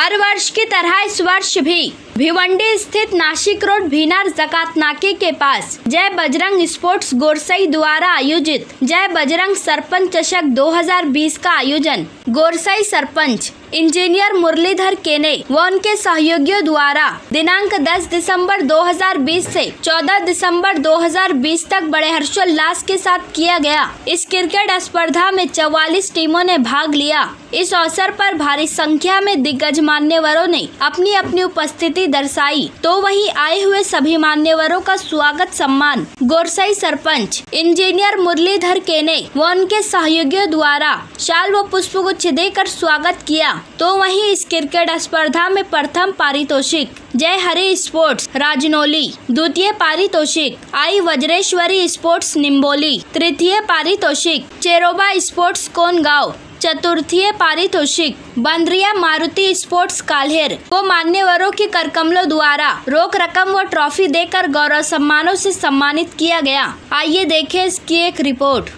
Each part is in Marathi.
हर वर्ष की तरह इस वर्ष भी भिवंडी स्थित नासिक रोड भीनार जकात नाके के पास जय बजरंग स्पोर्ट्स गोरसई द्वारा आयोजित जय बजरंग सरपंच चषक 2020 का आयोजन गोरसई सरपंच इंजीनियर मुरलीधर केने व उनके सहयोगियों द्वारा दिनांक 10 दिसंबर 2020 से 14 दिसंबर 2020 तक बड़े हर्षोल्लास के साथ किया गया। इस क्रिकेट स्पर्धा में 44 टीमों ने भाग लिया। इस अवसर पर भारी संख्या में दिग्गज मान्यवरों ने अपनी अपनी उपस्थिति दर्शाई, तो वहीं आए हुए सभी मान्यवरों का स्वागत सम्मान गोरसई सरपंच इंजीनियर मुरलीधर केने व उनके सहयोगियों द्वारा शाल व पुष्पगुच्छ देकर स्वागत किया। तो वहीं इस क्रिकेट स्पर्धा में प्रथम पारितोषिक जय हरि स्पोर्ट्स राजनौली, द्वितीय पारितोषिक आई वज्रेश्वरी स्पोर्ट्स निम्बोली, तृतीय पारितोषिक चेरोबा स्पोर्ट्स कोनगांव, चतुर्थीय पारितोषिक बंद्रिया मारुति स्पोर्ट्स काल्हेर को मान्यवरों की करकमलों द्वारा रोक रकम व ट्रॉफी देकर गौरव सम्मानों से सम्मानित किया गया। आइए देखें इसकी एक रिपोर्ट।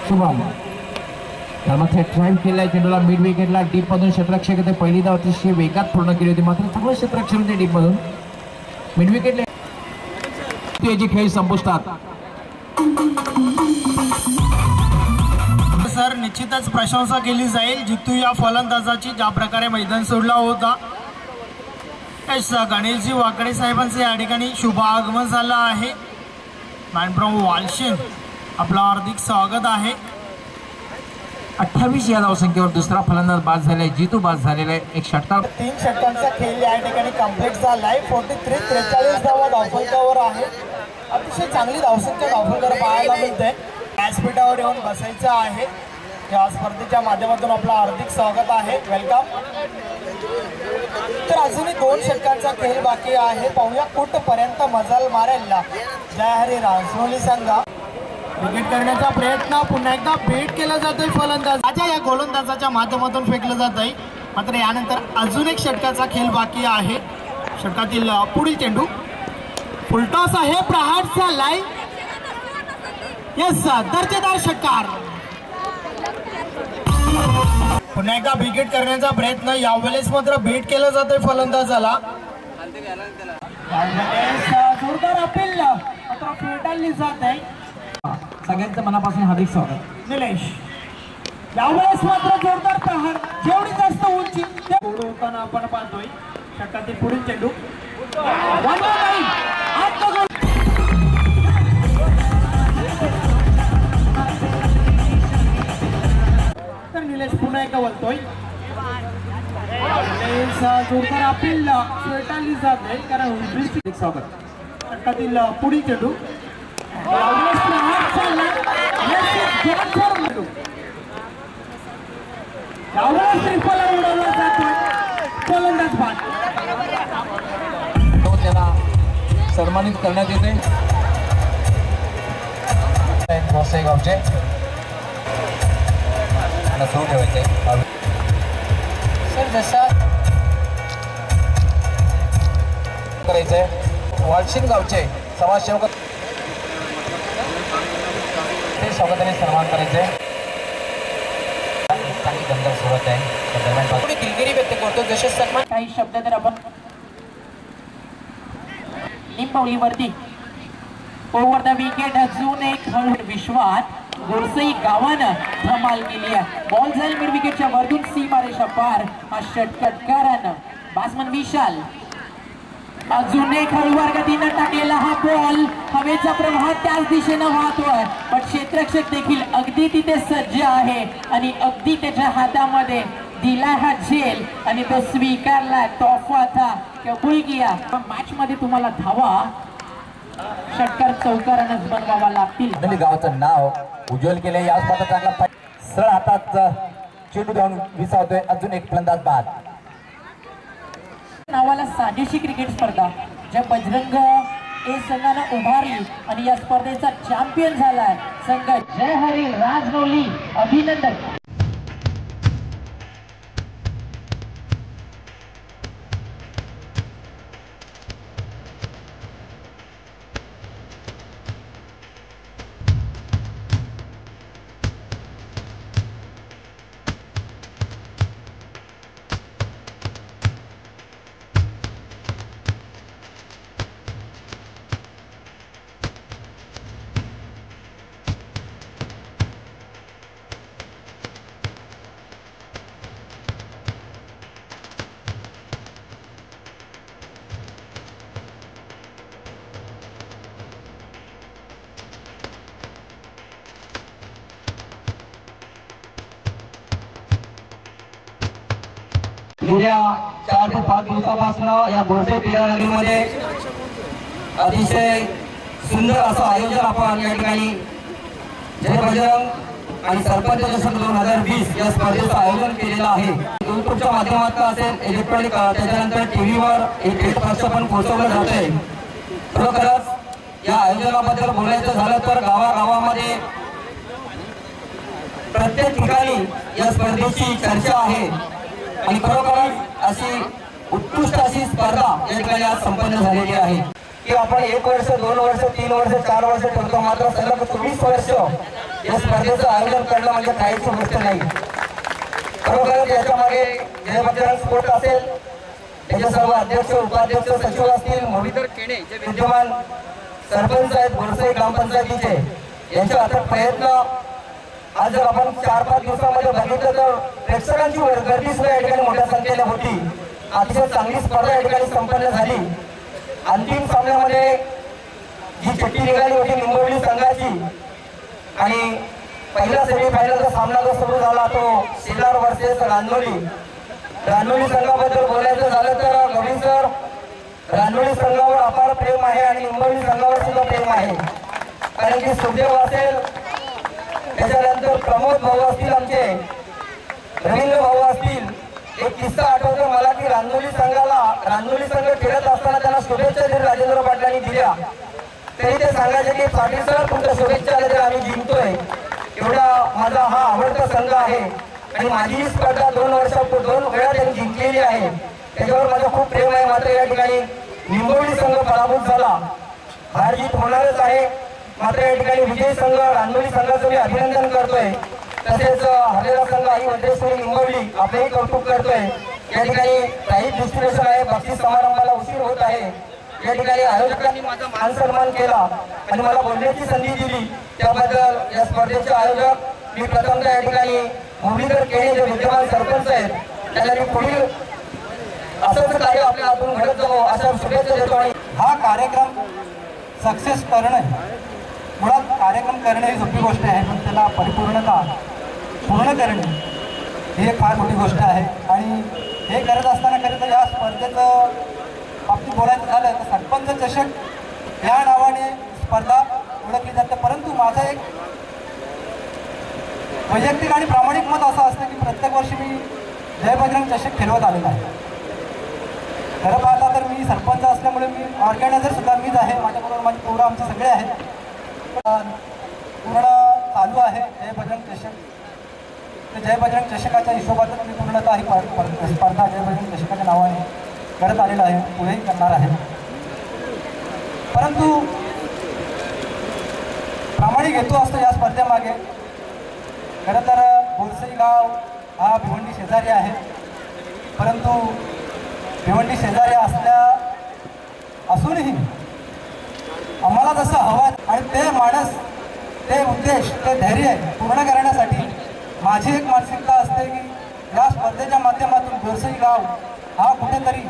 शुभम त्यामध्ये ड्राइव केलाय, चेंडूला मिड विकेटला डीप मधून क्षेत्ररक्षक ते पहिली धाव अतिशय वेगात पूर्ण केली होती, मात्र चांगलं क्षेत्ररक्षक होते डीप मधून मिड विकेटला त्याची खेळ संपुष्टात। सर निश्चितच प्रशंसा केली जाईल जितू या फलंदाजाची, ज्या प्रकारे मैदान सोडला होता। गणेशजी वाकडे साहेबांचे या ठिकाणी शुभ आगमन झालं आहे। मॅनप्रभू वालशिन आपलं हार्दिक स्वागत आहे। 28 या धावसंख्येवर दुसरा फलंदाज बाद झालाय, जितू बाद झालेला आहे। एक षटकार 3 षटकांचा खेळ या ठिकाणी कंप्लीट झालाय। 43 धावा धावसंख्येवर आहे। अतिशय चांगली धावसंख्या धावफलकाला पाहायला मिळते। व्यासपीठावर येऊन बसायचं आहे। या स्पर्धेच्या माध्यमातून आपलं हार्दिक स्वागत आहे, वेलकम। तर अजूनही 2 षटकांचा खेळ बाकी आहे। पाहूया कुठपर्यंत मजल मारेल जय हरी राजनौली संघ। विकेट करण्याचा प्रयत्न पुन्हा एकदा बेट केला जातोय फलंदाज या गोलंदाजाच्या माध्यमातून फेकलं जात आहे। मात्र यानंतर अजून एक षटकाचा खेळ बाकी आहे। षटकातील पुढील चेंडू फुलटॉस आहे, प्रहारचा लाईन, यस दर्जेदार षटकार। पुन्हा एकदा विकेट करण्याचा प्रयत्न, यावेळेस मात्र बेट केलं जातोय फलंदाजाला। जोरदार अपील मात्र फेटाळली जात आहे। सगळ्यांचं मनापासून हार्दिक स्वागत। निलेश यावेळेस मात्र जोरदार प्रहार, जेवढी जास्त उंची तेवढं होताना आपण पाहतोय। षटकातील पुढील चेंडू तर निलेश पुन्हा एकदा बोलतोय। जोरदार अपील फेटाळली जाते कारण स्वागत। षटकातील पुढील चेंडू सन्मानित करण्यात येते गावचे सुरू ठेवायचे सर। जसा करायचंय वालशिन गावचे समाजसेवक ते स्वागताने सन्मान करायचे। चांगली गंधर सुरुवात आहे दरम्यान थोडी दिलगिरी व्यक्त करतो। जसे सन्मान काही शब्द तर आपण निंबवलीवरती ओव्हर द विकेट अजून एक विश्वात गोरसई गावानं धमाल केली आहे। बॉल जाईल मिड विकेटच्या वरतून सीमारेषा पार। हा षटकारानं बॅट्समन विशाल अजून एक हळूवार गतीनं टाकलेला हा बॉल हवेचा प्रवाह त्याच दिशेनं वाहतोय, पण क्षेत्ररक्षक देखील अगदी तिथे सज्ज आहे आणि अगदी त्याच्या हातामध्ये दिला हा झेल आणि तो स्वीकारला। तोहफा था कबूल किया। मॅच मध्ये तुम्हाला धावा षटकार चौकारानच बनवावा लागतील। गावाचं नाव उज्ज्वल केले। या स्पर्धा चांगला सरळ हातात चेंडू देऊन विसावतोय। अजून एक फलंदाज बाद। नावाला साजेशी क्रिकेट स्पर्धा ज्या बजरंग ए संघानं उभारली आणि या स्पर्धेचा चॅम्पियन झालाय संघ जय हरी राजनौली। अभिनंदन। गेल्या 4 ते 5 दिवसापासून या गोरसे क्रीडा नगरीमध्ये अतिशय सुंदर असं आयोजन आपण या ठिकाणी जय बजरंग आणि सरपंच चषक 2020 या स्पर्धेचं आयोजन केलेलं आहे. युट्यूबच्या माध्यमातून असेल, इलेक्ट्रॉनिक, त्याच्यानंतर टीव्हीवर एक थेट प्रक्षेपण पोहोचवलं जात आहे. खरोखरच या आयोजनाबद्दल बोलायचं झालं तर गावागावामध्ये प्रत्येक ठिकाणी या स्पर्धेची चर्चा आहे आणि खरोखरच अशी उत्कृष्ट अशी स्पर्धा या ठिकाणी आज संपन्न झालेली आहे की आपण 1 वर्ष 2 वर्ष 3 वर्ष 4 वर्ष ठरतो, मात्र सलग 24 वर्ष या स्पर्धेचं आयोजन करणं म्हणजे काहीच गोष्ट नाही. खरोखरच याच्यामागे जय बजरंग स्पोर्ट असेल, त्याचे सर्व अध्यक्ष, उपाध्यक्ष, सचिव असतील, मोहितर केणे जे विद्यमान सरपंच आहेत गोरसई ग्रामपंचायतीचे, यांचे अथक प्रयत्न. आज जर आपण 4-5 दिवसामध्ये बघितलं तर प्रेक्षकांची गर्दी सुद्धा या ठिकाणी मोठ्या संख्येने होती. अतिशय चांगली स्पर्धा या ठिकाणी संपन्न झाली. अंतिम सामन्यामध्ये जी चिठ्ठी निघाली होती निंबोली संघाची आणि पहिला सेमीफायनलचा सामना जो सुरू झाला तो शेलार वर्सेस रानोली संघाबद्दल बोलायचं झालं तर गवळी सर, रानोली संघावर अपार प्रेम आहे आणि निंबोली संघावर सुद्धा प्रेम आहे. कारण की सुखदेव असेल, त्याच्यानंतर प्रमोद भाऊ असतील, आमचे रवींद्र भाऊ असतील. एक किस्सा आठवतो मला की रानोली संघ खेळत असताना त्यांना शुभेच्छा जरी राजेंद्र पाटलांनी दिल्या तरी ते सांगायचे की पाटील सर तुमच्या शुभेच्छा आल्या तर आम्ही जिंकतोय. एवढा माझा हा आवडता संघ आहे आणि माझी ही स्पर्धा 2 वेळा त्यांनी जिंकलेली आहे. त्याच्यावर माझं खूप प्रेम आहे. मात्र या ठिकाणी निंबोली संघ पराभूत झाला. हार जीत होणारच आहे. मात्र या ठिकाणी विजयी संघ रानोली संघाचं मी अभिनंदन करतोय. तसेच हरलेला संघ आई वज्रेश्वरी निंबवली आपलेही कौतुक करतोय. या ठिकाणी काही डिस्ट्रिब्युशन आहे, बक्षीस समारंभाला उशीर होत आहे. या ठिकाणी आयोजकांनी माझा मान सन्मान केला आणि मला बोलण्याची संधी दिली, त्याबद्दल या स्पर्धेचे आयोजक मी प्रथमतः या ठिकाणी मोहितर केणे जे विद्यमान सरपंच आहेत त्यांना मी पुढील असंच कार्य आपल्या हातून घडत जावं अशा शुभेच्छा देतो. आणि हा कार्यक्रम सक्सेस करणं, मुळात कार्यक्रम करणे ही सोपी गोष्ट आहे, पण त्याला परिपूर्णता पूर्ण करणे ही एक फार मोठी गोष्ट आहे. आणि हे करत असताना खरं तर या स्पर्धेचं बाबतीत बोलायचं झालं तर सरपंच चषक या नावाने स्पर्धा ओळखली जाते. परंतु माझं एक वैयक्तिक आणि प्रामाणिक मत असं असतं की प्रत्येक वर्षी मी जय बजरंग चषक खेळवत आलेला आहे. खरं पाहता तर मी सरपंच असल्यामुळे मी ऑर्गॅनायझर सुद्धा मीच आहे. माझ्याबरोबर माझी पोरं आमचे सगळे आहेत. पूर्ण चालू आहे जय बजरंग चषक. तर जय बजरंग चषकाच्या हिशोबातच मी पूर्णतः ही स्पर्धा जय बजरंग चषकाच्या नावाने करत आलेला आहे, पुढेही करणार आहे. परंतु प्रामाणिक हेतू असतो या स्पर्धेमागे. खरं तर गोरसई गाव हा भिवंडी शेजारी आहे, परंतु भिवंडी शेजारी असूनही आम्हाला जसं हवं आणि ते माणस, ते उद्देश, ते धैर्य पूर्ण करण्यासाठी माझी एक मानसिकता असते की या स्पर्धेच्या माध्यमातून गोरसई गाव हा कुठेतरी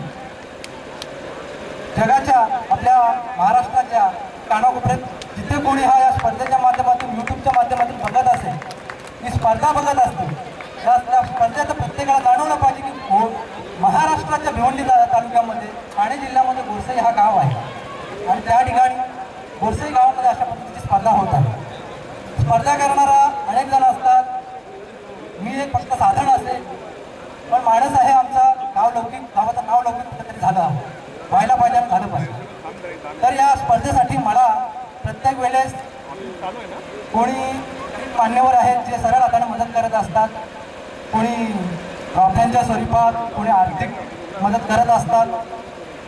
जगाच्या, आपल्या महाराष्ट्राच्या कानाकोपऱ्यात जिथे कोणी हा या स्पर्धेच्या माध्यमातून, यूट्यूबच्या माध्यमातून बघत असेल, ही स्पर्धा बघत असते, त्या स्पर्धेचं प्रत्येकाला जाणवलं पाहिजे की महाराष्ट्राच्या भिवंडी तालुक्यामध्ये, ठाणे जिल्ह्यामध्ये गोरसई हा गाव आहे आणि त्या ठिकाणी गोरसई गावामध्ये अशा पद्धतीची स्पर्धा होत आहे. स्पर्धा करणारा अनेक जण असतात. मी एक फक्त साधन असेल, पण माणूस आहे आमचा, गावाचं नाव लौकिक कुठेतरी व्हायला पाहिजे आणि झालं पाहिजे. तर या स्पर्धेसाठी मला प्रत्येक वेळेस कोणी मान्यवर आहेत जे सरळ हाताने मदत करत असतात, कोणी ट्रॉफ्यांच्या स्वरूपात, कोणी आर्थिक मदत करत असतात.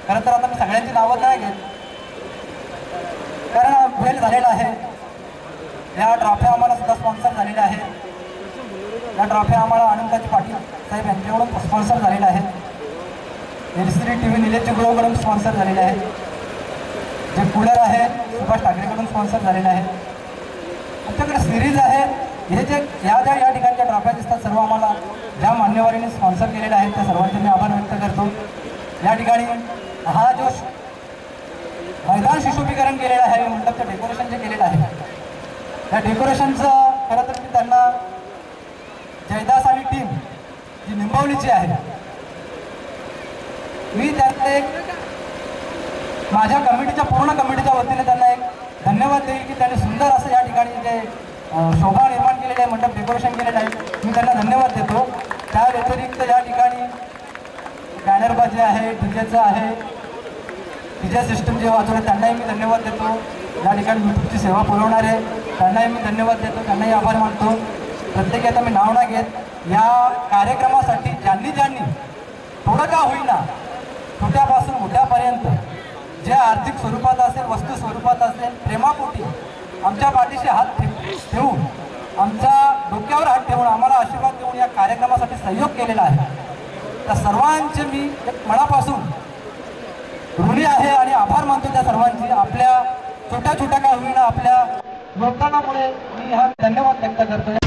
खरं तर आता मी सगळ्यांची नावं नाही घेत, कारण वेळ झालेला आहे. या ट्रॉफ्या आम्हाला सुद्धा स्पॉन्सर झालेल्या आहेत. या ट्रॉफ्या आम्हाला आनंदाजी पाटील साहेब यांच्याकडून स्पॉन्सर झालेल्या आहेत. LCD TV निलेश चिगुळकडून स्पॉन्सर झालेले आहेत. जे कूलर आहे सुभाष ठाकरेकडून स्पॉन्सर झालेले आहेत. आमच्याकडे सिरीज आहे. हे जे या ठिकाणच्या ट्रॉफ्या दिसतात सर्व आम्हाला ज्या मान्यवरांनी स्पॉन्सर केलेले आहेत त्या सर्वांचे मी आभार व्यक्त करतो. या ठिकाणी हा जो मैदान सुशोभीकरण केलेलं आहे, मंडपचं डेकोरेशन जे केलेलं आहे, त्या डेकोरेशनचं खरं तर मी त्यांना जयदास आणि टीम जी निंबवलीची आहे मी त्यांना एक माझ्या कमिटीच्या पूर्ण कमिटीच्या वतीने त्यांना एक धन्यवाद देईल की त्यांनी सुंदर असं या ठिकाणी जे शोभा निर्माण केलेली आहे, मंडप डेकोरेशन केलेलं आहे, मी त्यांना धन्यवाद देतो. त्या व्यतिरिक्त या ठिकाणी बॅनरबाजी आहे, डीजेचं आहे, डीजे सिस्टम जे वाचवले त्यांनाही मी धन्यवाद देतो. या ठिकाणी यूट्यूबची सेवा पुरवणारे त्यांनाही मी धन्यवाद देतो, त्यांनाही आभार मानतो. प्रत्येकी आता मी नाव नाही घेत, या कार्यक्रमासाठी ज्यांनी थोडं का होईना छोट्यापासून मोठ्यापर्यंत जे आर्थिक स्वरूपात असेल, वस्तू स्वरूपात असेल, प्रेमापोटी आमच्या पाठीशी हात ठेवून, आमच्या डोक्यावर हात ठेवून, आम्हाला आशीर्वाद देऊन या कार्यक्रमासाठी सहयोग केलेला आहे, त्या सर्वांचे मी एक मनापासून ऋणी आहे आणि आभार मानतो त्या सर्वांची. आपल्या छोट्या का होईना आपल्या योगदानामुळे मी हा धन्यवाद व्यक्त करतो.